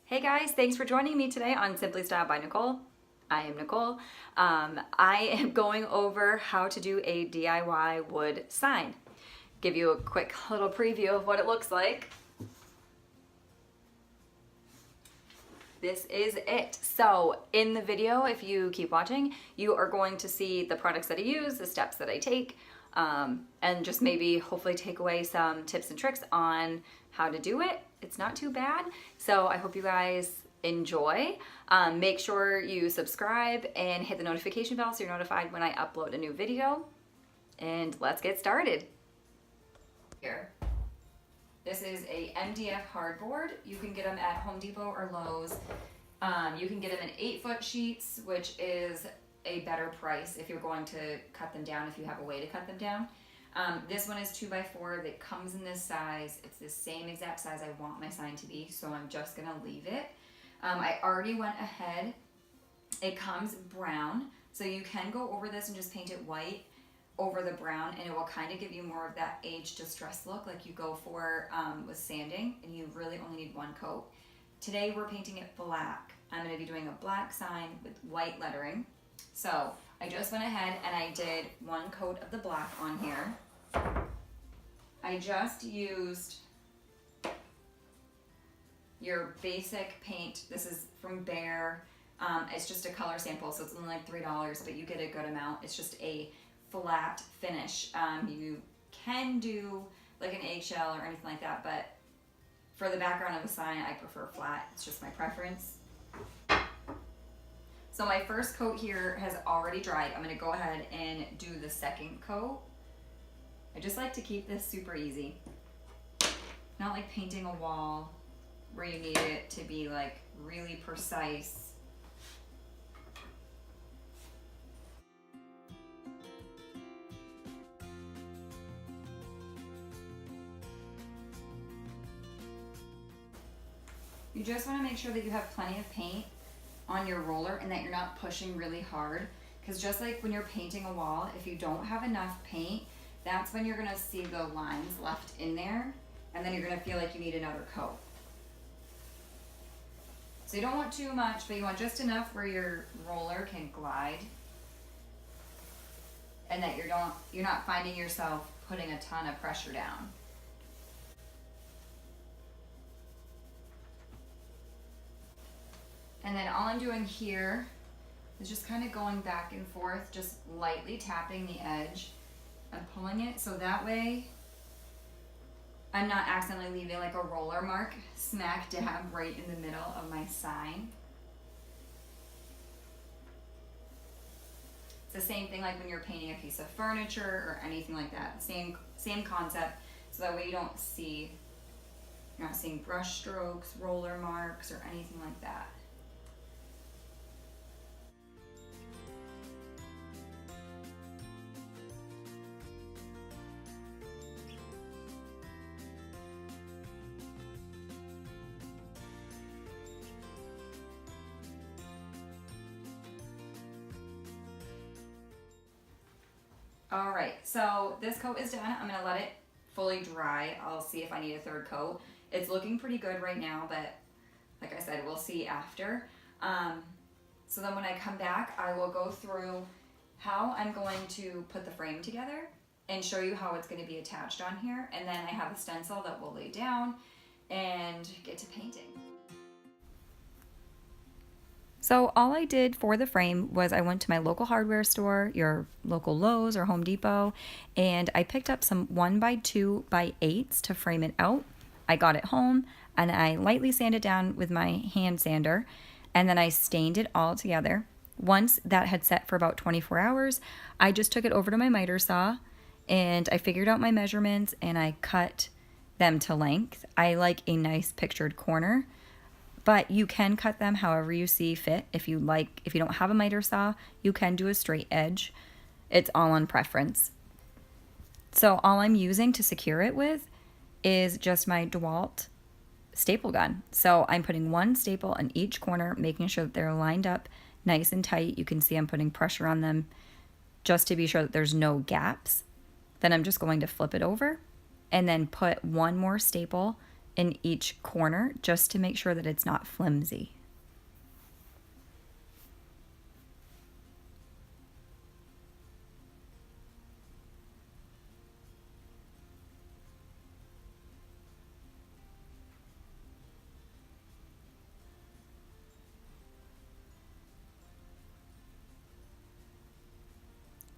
Hey guys, thanks for joining me today on Simply Style by Nicole. I am Nicole. I am going over how to do a DIY wood sign. Give you a quick little preview of what it looks like. This is it. So in the video, if you keep watching, you are going to see the products that I use, the steps that I take, and just maybe hopefully take away some tips and tricks on how to do it. It's not too bad. So I hope you guys enjoy. Make sure you subscribe and hit the notification bell so you're notified when I upload a new video. And let's get started. Here. This is a MDF hardboard. You can get them at Home Depot or Lowe's. You can get them in 8-foot sheets, which is a better price if you're going to cut them down, if you have a way to cut them down. This one is 2x4 that comes in this size. It's the same exact size I want my sign to be, so I'm just gonna leave it. I already went ahead. It comes brown, so you can go over this and just paint it white over the brown, and it will kind of give you more of that age distress look like you go for with sanding, and you really only need one coat. Today we're painting it black. I'm going to be doing a black sign with white lettering. So I just went ahead and I did one coat of the black on here. I just used your basic paint. This is from Behr. It's just a color sample, so it's only like $3, but you get a good amount. It's just a flat finish. You can do like an eggshell or anything like that, but for the background of a sign, I prefer flat. It's just my preference. So my first coat here has already dried. I'm gonna go ahead and do the second coat. I just like to keep this super easy. Not like painting a wall where you need it to be like really precise. You just want to make sure that you have plenty of paint on your roller and that you're not pushing really hard, because just like when you're painting a wall, if you don't have enough paint, that's when you're going to see the lines left in there, and then you're going to feel like you need another coat. So you don't want too much, but you want just enough where your roller can glide, and that you're not finding yourself putting a ton of pressure down. And then all I'm doing here is just kind of going back and forth, just lightly tapping the edge and pulling it, so that way I'm not accidentally leaving like a roller mark smack dab right in the middle of my sign. It's the same thing like when you're painting a piece of furniture or anything like that. Same concept, so that way you're not seeing brush strokes, roller marks, or anything like that. All right, so this coat is done. I'm gonna let it fully dry. I'll see if I need a third coat. It's looking pretty good right now, but like I said, we'll see after. So then when I come back, I will go through how I'm going to put the frame together and show you how it's gonna be attached on here. And then I have a stencil that we'll lay down and get to painting. So all I did for the frame was I went to my local hardware store, your local Lowe's or Home Depot, and I picked up some 1x2x8s to frame it out. I got it home and I lightly sanded down with my hand sander, and then I stained it all together. Once that had set for about 24 hours, I just took it over to my miter saw and I figured out my measurements and I cut them to length. I like a nice pictured corner, but you can cut them however you see fit. If you don't have a miter saw, you can do a straight edge. It's all on preference. So all I'm using to secure it with is just my DeWalt staple gun. So I'm putting one staple in each corner, making sure that they're lined up nice and tight. You can see I'm putting pressure on them just to be sure that there's no gaps. Then I'm just going to flip it over and then put one more staple in each corner just to make sure that it's not flimsy.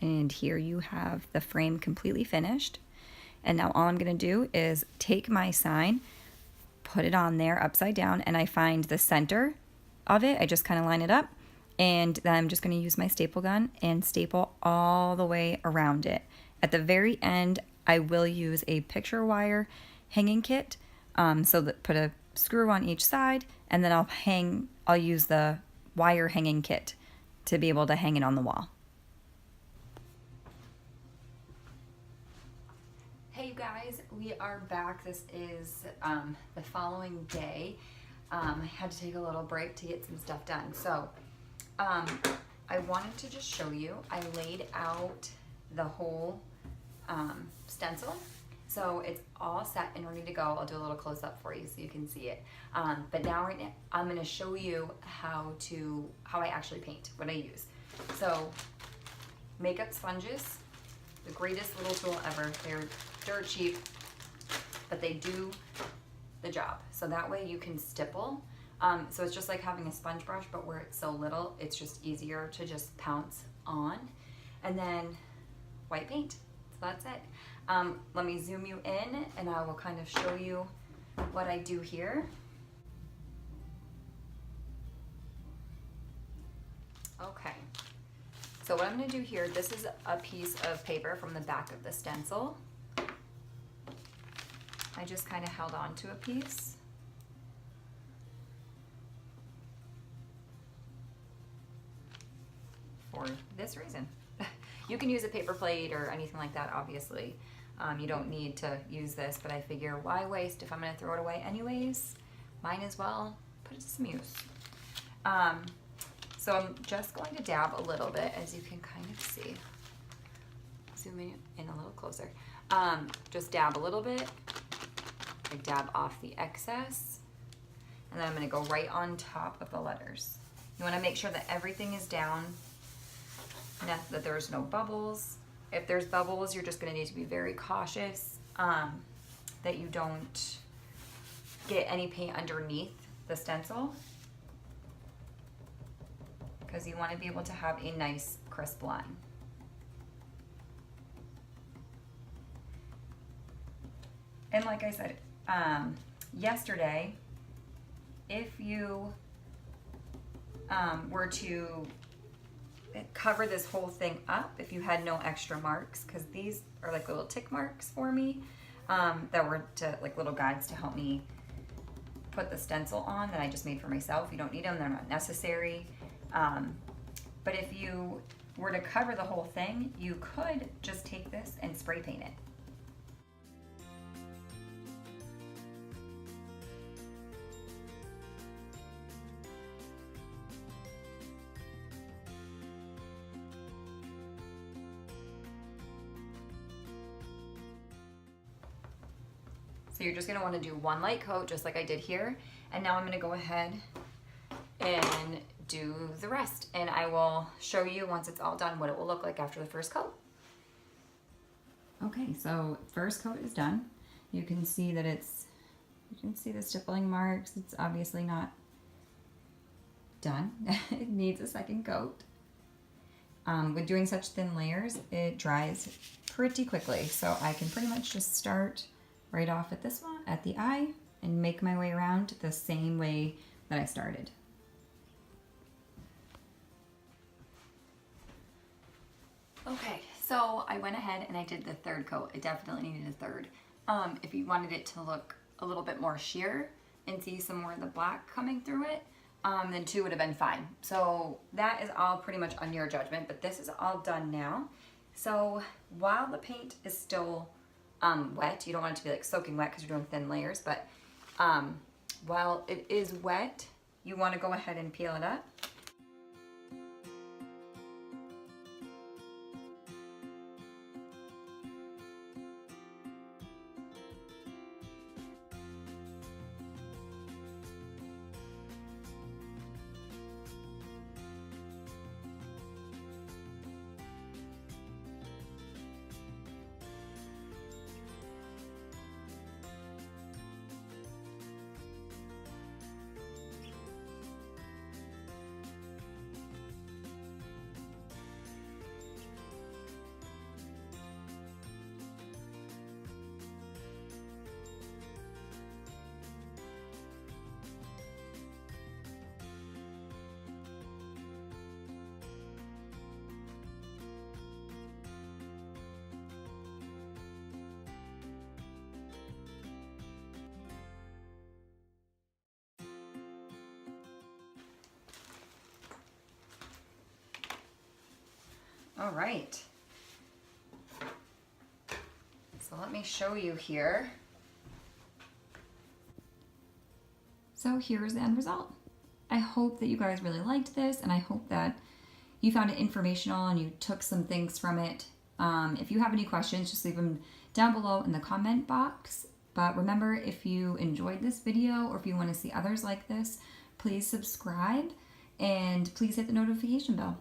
And here you have the frame completely finished. And now all I'm going to do is take my sign, put it on there upside down, and I find the center of it. I just kind of line it up, and then I'm just going to use my staple gun and staple all the way around it. At the very end, I will use a picture wire hanging kit, so that put a screw on each side, and then I'll use the wire hanging kit to be able to hang it on the wall. Hey you guys, we are back. This is the following day. I had to take a little break to get some stuff done. So I wanted to just show you, I laid out the whole stencil. So it's all set and ready to go. I'll do a little close up for you so you can see it. But right now I'm gonna show you how I actually paint, what I use. So makeup sponges, the greatest little tool ever. They're dirt cheap, but they do the job. So that way you can stipple. So it's just like having a sponge brush, but where it's so little, it's just easier to just pounce on. And then white paint, so that's it. Let me zoom you in and I will kind of show you what I do here. Okay, so what I'm gonna do here, this is a piece of paper from the back of the stencil. I just kind of held on to a piece. For this reason. You can use a paper plate or anything like that, obviously. You don't need to use this, but I figure why waste if I'm gonna throw it away anyways? Might as well put it to some use. So I'm just going to dab a little bit, as you can kind of see. Zooming in a little closer. Just dab a little bit. I dab off the excess, and then I'm gonna go right on top of the letters. You wanna make sure that everything is down, that there's no bubbles. If there's bubbles, you're just gonna need to be very cautious that you don't get any paint underneath the stencil, because you wanna be able to have a nice crisp line. And like I said, yesterday, if you were to cover this whole thing up, if you had no extra marks, because these are like little tick marks for me that were like little guides to help me put the stencil on that I just made for myself. You don't need them, they're not necessary. But if you were to cover the whole thing, you could just take this and spray paint it. So you're just gonna wanna do one light coat, just like I did here. And now I'm gonna go ahead and do the rest. And I will show you once it's all done what it will look like after the first coat. Okay, so first coat is done. You can see that you can see the stippling marks. It's obviously not done. It needs a second coat. With doing such thin layers, it dries pretty quickly. So I can pretty much just start right off at this one, at the eye, and make my way around the same way that I started. Okay, so I went ahead and I did the third coat. I definitely needed a third. If you wanted it to look a little bit more sheer and see some more of the black coming through it, then two would have been fine. So that is all pretty much on your judgment, but this is all done now. So while the paint is still wet, you don't want it to be like soaking wet because you're doing thin layers, but while it is wet, you want to go ahead and peel it up. All right. So let me show you here. So here's the end result. I hope that you guys really liked this, and I hope that you found it informational and you took some things from it. If you have any questions, just leave them down below in the comment box. But remember, if you enjoyed this video or if you want to see others like this, please subscribe and please hit the notification bell.